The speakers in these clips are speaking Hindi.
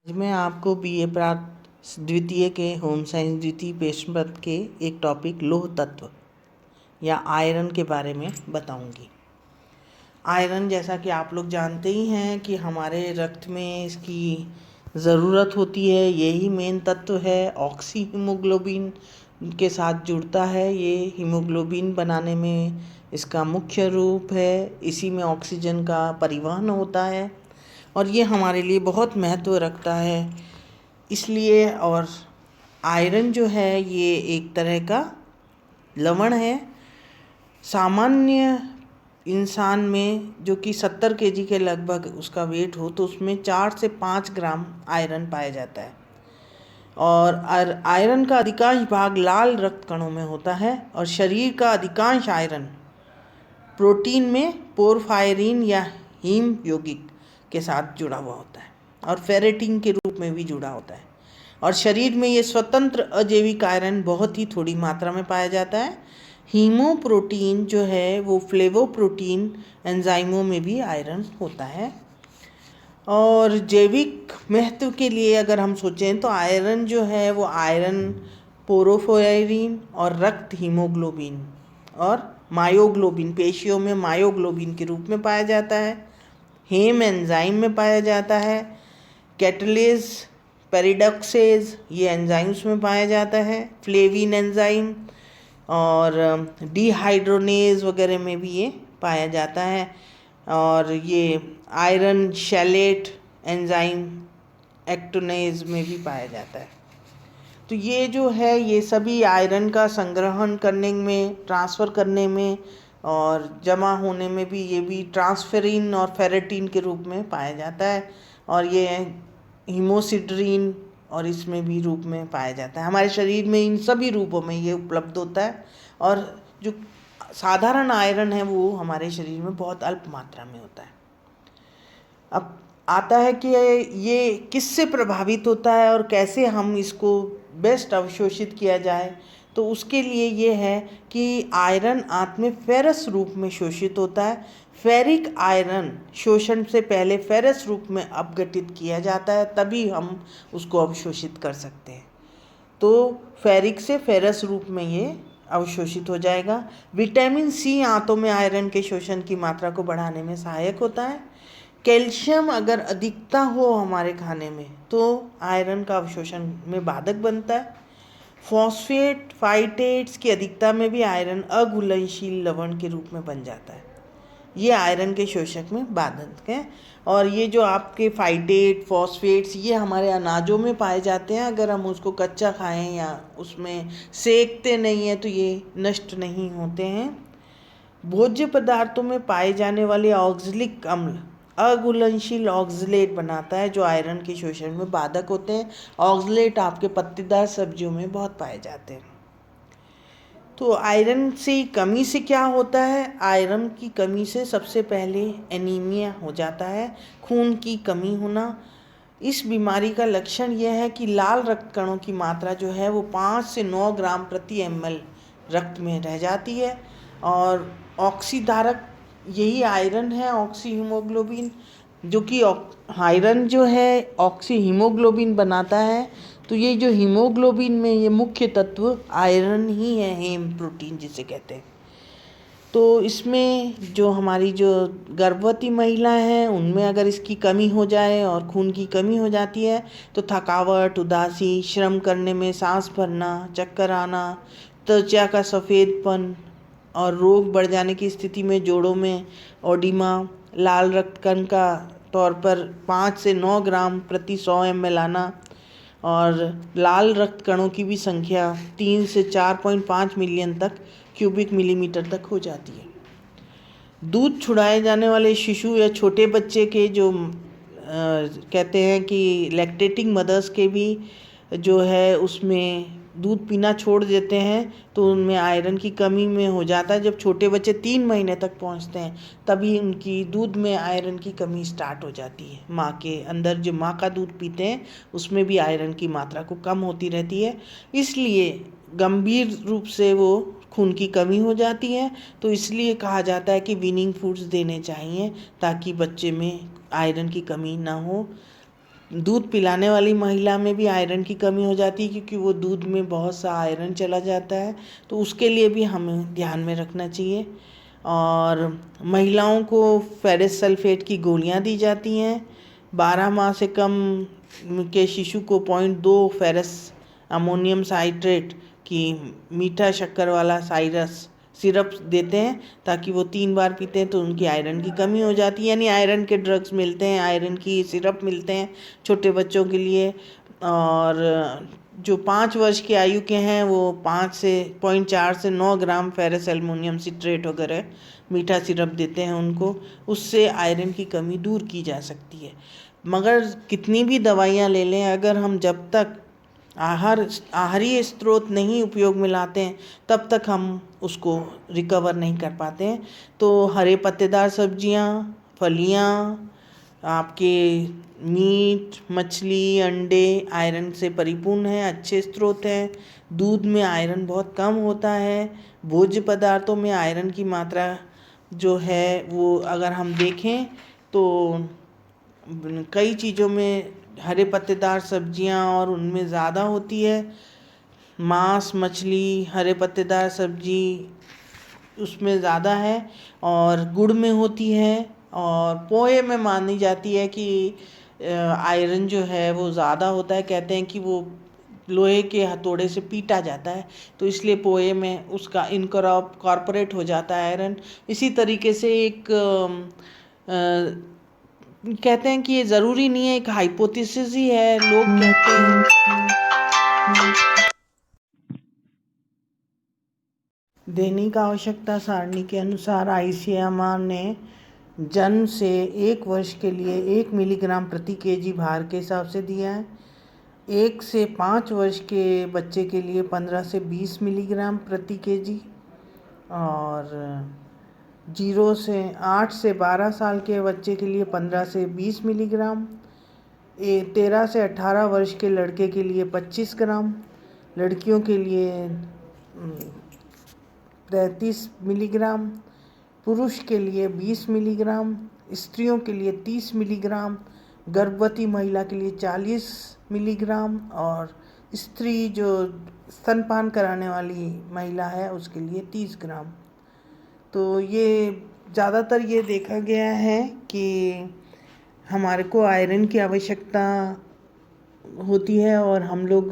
आज मैं आपको बीए प्राप्त द्वितीय के होम साइंस द्वितीय पेश पत्र के एक टॉपिक लौह तत्व या आयरन के बारे में बताऊंगी। आयरन, जैसा कि आप लोग जानते ही हैं कि हमारे रक्त में इसकी ज़रूरत होती है। यही मेन तत्व है। ऑक्सी हीमोग्लोबिन के साथ जुड़ता है। ये हीमोग्लोबिन बनाने में इसका मुख्य रूप है। इसी में ऑक्सीजन का परिवहन होता है और ये हमारे लिए बहुत महत्व रखता है। इसलिए और आयरन जो है ये एक तरह का लवण है। सामान्य इंसान में जो कि 70 केजी के लगभग उसका वेट हो तो उसमें 4 से 5 ग्राम आयरन पाया जाता है। और आयरन का अधिकांश भाग लाल रक्त कणों में होता है और शरीर का अधिकांश आयरन प्रोटीन में पोरफायरिन या हीम यौगिक के साथ जुड़ा हुआ होता है और फेरेटिन के रूप में भी जुड़ा होता है। और शरीर में ये स्वतंत्र अजैविक आयरन बहुत ही थोड़ी मात्रा में पाया जाता है। हीमोप्रोटीन जो है वो फ्लेवोप्रोटीन एंजाइमों में भी आयरन होता है। और जैविक महत्व के लिए अगर हम सोचें तो आयरन जो है वो आयरन पोरोफोयरिन और रक्त हीमोग्लोबिन और मायोग्लोबिन, पेशियों में मायोग्लोबिन के रूप में पाया जाता है। हेम एंजाइम में पाया जाता है। कैटलेज, पेरिडॉक्सेज, ये एंजाइम्स में पाया जाता है। फ्लेविन एंजाइम और डिहाइड्रोनेज वगैरह में भी ये पाया जाता है। और ये आयरन शैलेट एंजाइम एक्टोनेज में भी पाया जाता है। तो ये जो है ये सभी आयरन का संग्रहण करने में, ट्रांसफ़र करने में और जमा होने में भी ये भी ट्रांसफेरिन और फेरेटिन के रूप में पाया जाता है। और ये हीमोसिड्रीन और इसमें भी रूप में पाया जाता है। हमारे शरीर में इन सभी रूपों में ये उपलब्ध होता है। और जो साधारण आयरन है वो हमारे शरीर में बहुत अल्प मात्रा में होता है। अब आता है कि ये किससे प्रभावित होता है और कैसे हम इसको बेस्ट अवशोषित किया जाए। तो उसके लिए ये है कि आयरन आंत में फेरस रूप में शोषित होता है। फेरिक आयरन शोषण से पहले फेरस रूप में अपघटित किया जाता है, तभी हम उसको अवशोषित कर सकते हैं। तो फेरिक से फेरस रूप में ये अवशोषित हो जाएगा। विटामिन सी आंतों में आयरन के शोषण की मात्रा को बढ़ाने में सहायक होता है। कैल्शियम अगर अधिकता हो हमारे खाने में तो आयरन का अवशोषण में बाधक बनता है। फॉस्फेट फाइटेट्स की अधिकता में भी आयरन अघुलनशील लवण के रूप में बन जाता है। ये आयरन के शोषक में बाधक है। और ये जो आपके फाइटेट, फॉस्फेट्स, ये हमारे अनाजों में पाए जाते हैं। अगर हम उसको कच्चा खाएं या उसमें सेकते नहीं हैं तो ये नष्ट नहीं होते हैं। भोज्य पदार्थों में पाए जाने वाले ऑक्सैलिक अम्ल अघुलनशील ऑक्सलेट बनाता है जो आयरन के शोषण में बाधक होते हैं। ऑक्सलेट आपके पत्तेदार सब्जियों में बहुत पाए जाते हैं। तो आयरन से कमी से क्या होता है? आयरन की कमी से सबसे पहले एनीमिया हो जाता है, खून की कमी होना। इस बीमारी का लक्षण यह है कि लाल रक्त कणों की मात्रा जो है वो 5 से 9 ग्राम प्रति ml रक्त में रह जाती है। और ऑक्सीधारक यही आयरन है, ऑक्सी हीमोग्लोबिन, जो कि आयरन जो है ऑक्सी हीमोग्लोबिन बनाता है। तो ये जो हीमोग्लोबिन में ये मुख्य तत्व आयरन ही है, हेम प्रोटीन जिसे कहते हैं। तो इसमें जो हमारी जो गर्भवती महिला हैं उनमें अगर इसकी कमी हो जाए और खून की कमी हो जाती है तो थकावट, उदासी, श्रम करने में सांस भरना, चक्कर आना, त्वचा का सफ़ेदपन और रोग बढ़ जाने की स्थिति में जोड़ों में ओडिमा, लाल रक्त कण का तौर पर 5 से 9 ग्राम प्रति 100 ml आना और लाल रक्त कणों की भी संख्या 3 से 4.5 मिलियन तक क्यूबिक मिलीमीटर तक हो जाती है। दूध छुड़ाए जाने वाले शिशु या छोटे बच्चे के जो कहते हैं कि लैक्टेटिंग मदर्स के भी जो है उसमें दूध पीना छोड़ देते हैं तो उनमें आयरन की कमी में हो जाता है। जब छोटे बच्चे 3 महीने तक पहुंचते हैं तभी उनकी दूध में आयरन की कमी स्टार्ट हो जाती है। माँ के अंदर जो माँ का दूध पीते हैं उसमें भी आयरन की मात्रा को कम होती रहती है। इसलिए गंभीर रूप से वो खून की कमी हो जाती है। तो इसलिए कहा जाता है कि वीनिंग फूड्स देने चाहिए ताकि बच्चे में आयरन की कमी ना हो। दूध पिलाने वाली महिला में भी आयरन की कमी हो जाती है, क्योंकि वो दूध में बहुत सा आयरन चला जाता है, तो उसके लिए भी हमें ध्यान में रखना चाहिए। और महिलाओं को फेरस सल्फेट की गोलियां दी जाती हैं। 12 माह से कम के शिशु को 0.2 फेरस अमोनियम साइट्रेट की मीठा शक्कर वाला सिरप देते हैं, ताकि वो 3 बार पीते हैं तो उनकी आयरन की कमी हो जाती है। यानी आयरन के ड्रग्स मिलते हैं, आयरन की सिरप मिलते हैं छोटे बच्चों के लिए। और जो 5 वर्ष की आयु के हैं वो 0.4 से 9 ग्राम फेरस एल्युमिनियम सिट्रेट वगैरह मीठा सिरप देते हैं उनको। उससे आयरन की कमी दूर की जा सकती है। मगर कितनी भी दवाइयाँ ले लें, अगर हम जब तक आहारी स्रोत नहीं उपयोग में लाते हैं तब तक हम उसको रिकवर नहीं कर पाते हैं। तो हरे पत्तेदार सब्जियां, फलियां, आपके मीट, मछली, अंडे आयरन से परिपूर्ण हैं, अच्छे स्रोत हैं। दूध में आयरन बहुत कम होता है। भोज्य पदार्थों में आयरन की मात्रा जो है वो अगर हम देखें तो कई चीज़ों में हरे पत्तेदार सब्जियां और उनमें ज़्यादा होती है। मांस, मछली, हरे पत्तेदार सब्जी उसमें ज़्यादा है, और गुड़ में होती है। और पोहे में मानी जाती है कि आयरन जो है वो ज़्यादा होता है। कहते हैं कि वो लोहे के हथौड़े से पीटा जाता है, तो इसलिए पोहे में उसका इनकॉर्पोरेट हो जाता है आयरन। इसी तरीके से एक कहते हैं कि ये ज़रूरी नहीं है, एक हाइपोथेसिस ही है। लोग कहते हैं दैनिक आवश्यकता सारणी के अनुसार ICMR ने जन्म से 1 वर्ष के लिए 1 मिलीग्राम प्रति केजी भार के हिसाब से दिया है। 1 से 5 वर्ष के बच्चे के लिए 15 से 20 मिलीग्राम प्रति केजी, और 8 से 12 साल के बच्चे के लिए 15 से 20 मिलीग्राम, 13 से 18 वर्ष के लड़के के लिए 25 ग्राम, लड़कियों के लिए 33 मिलीग्राम, पुरुष के लिए 20 मिलीग्राम, स्त्रियों के लिए 30 मिलीग्राम, गर्भवती महिला के लिए 40 मिलीग्राम, और स्त्री जो स्तनपान कराने वाली महिला है उसके लिए 30 ग्राम। तो ये ज़्यादातर ये देखा गया है कि हमारे को आयरन की आवश्यकता होती है और हम लोग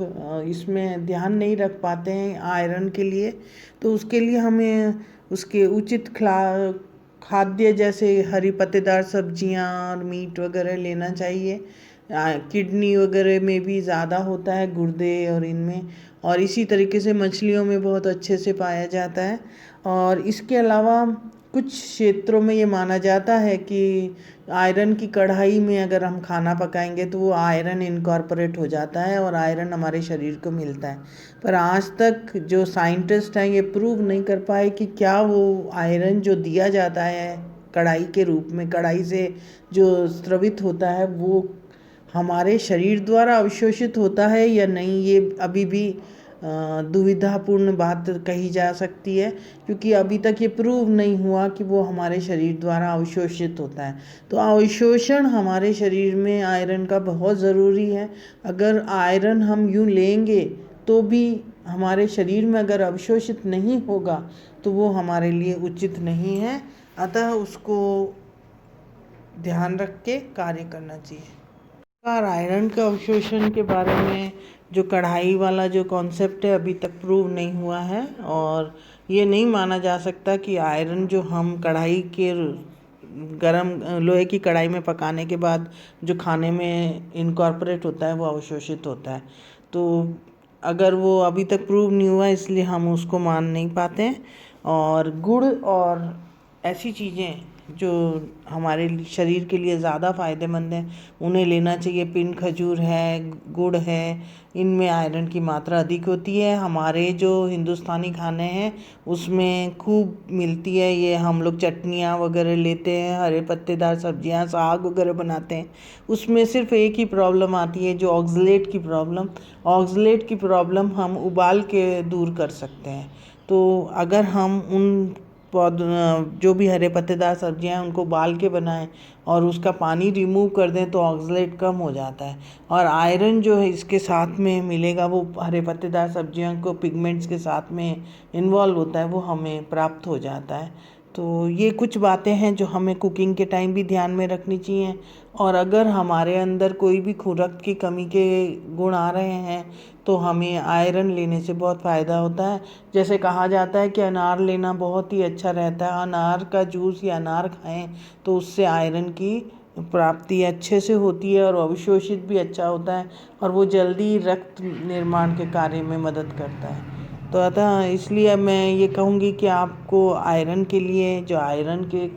इसमें ध्यान नहीं रख पाते हैं आयरन के लिए। तो उसके लिए हमें उसके उचित खाद्य जैसे हरी पत्तेदार सब्जियां और मीट वगैरह लेना चाहिए। किडनी वगैरह में भी ज़्यादा होता है, गुर्दे और इनमें, और इसी तरीके से मछलियों में बहुत अच्छे से पाया जाता है। और इसके अलावा कुछ क्षेत्रों में ये माना जाता है कि आयरन की कढ़ाई में अगर हम खाना पकाएंगे तो वो आयरन इनकॉर्पोरेट हो जाता है और आयरन हमारे शरीर को मिलता है। पर आज तक जो साइंटिस्ट हैं ये प्रूव नहीं कर पाए कि क्या वो आयरन जो दिया जाता है कढ़ाई के रूप में, कढ़ाई से जो स्रवित होता है, वो हमारे शरीर द्वारा अवशोषित होता है या नहीं। ये अभी भी दुविधापूर्ण बात कही जा सकती है, क्योंकि अभी तक ये प्रूव नहीं हुआ कि वो हमारे शरीर द्वारा अवशोषित होता है। तो अवशोषण हमारे शरीर में आयरन का बहुत ज़रूरी है। अगर आयरन हम यूँ लेंगे तो भी हमारे शरीर में अगर अवशोषित नहीं होगा तो वो हमारे लिए उचित नहीं है। अतः उसको ध्यान रख के कार्य करना चाहिए। आयरन के अवशोषण के बारे में जो कढ़ाई वाला जो कॉन्सेप्ट है अभी तक प्रूव नहीं हुआ है, और ये नहीं माना जा सकता कि आयरन जो हम कढ़ाई के गरम लोहे की कढ़ाई में पकाने के बाद जो खाने में इनकॉर्पोरेट होता है वो अवशोषित होता है। तो अगर वो अभी तक प्रूव नहीं हुआ इसलिए हम उसको मान नहीं पाते हैं। और गुड़ और ऐसी चीज़ें जो हमारे शरीर के लिए ज़्यादा फ़ायदेमंद हैं उन्हें लेना चाहिए। पिंड खजूर है, गुड़ है, इनमें आयरन की मात्रा अधिक होती है। हमारे जो हिंदुस्तानी खाने हैं उसमें खूब मिलती है ये। हम लोग चटनियाँ वगैरह लेते हैं, हरे पत्तेदार सब्जियाँ, साग वगैरह बनाते हैं, उसमें सिर्फ एक ही प्रॉब्लम आती है जो ऑक्सलेट की प्रॉब्लम। ऑक्सलेट की प्रॉब्लम हम उबाल के दूर कर सकते हैं। तो अगर हम उन जो भी हरे पत्तेदार सब्जियां हैं उनको उबाल के बनाएं और उसका पानी रिमूव कर दें तो ऑक्सलेट कम हो जाता है। और आयरन जो है इसके साथ में मिलेगा, वो हरे पत्तेदार सब्जियों को पिगमेंट्स के साथ में इन्वॉल्व होता है, वो हमें प्राप्त हो जाता है। तो ये कुछ बातें हैं जो हमें कुकिंग के टाइम भी ध्यान में रखनी चाहिए। और अगर हमारे अंदर कोई भी खुराक की कमी के गुण आ रहे हैं तो हमें आयरन लेने से बहुत फ़ायदा होता है। जैसे कहा जाता है कि अनार लेना बहुत ही अच्छा रहता है, अनार का जूस या अनार खाएं तो उससे आयरन की प्राप्ति अच्छे से होती है और अवशोषित भी अच्छा होता है और वो जल्दी रक्त निर्माण के कार्य में मदद करता है। तो अतः इसलिए मैं ये कहूँगी कि आपको आयरन के लिए जो आयरन के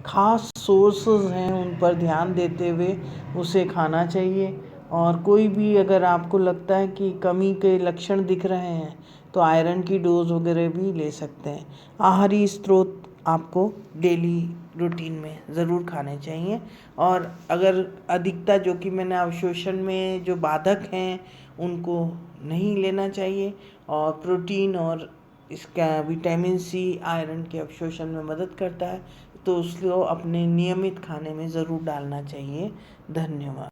खास सोर्सेज हैं उन पर ध्यान देते हुए उसे खाना चाहिए। और कोई भी अगर आपको लगता है कि कमी के लक्षण दिख रहे हैं तो आयरन की डोज वगैरह भी ले सकते हैं। आहारी स्रोत आपको डेली रूटीन में ज़रूर खाने चाहिए। और अगर अधिकता जो कि मैंने अवशोषण में जो बाधक हैं उनको नहीं लेना चाहिए। और प्रोटीन और इसका विटामिन सी आयरन के अवशोषण में मदद करता है, तो उसको अपने नियमित खाने में ज़रूर डालना चाहिए। धन्यवाद।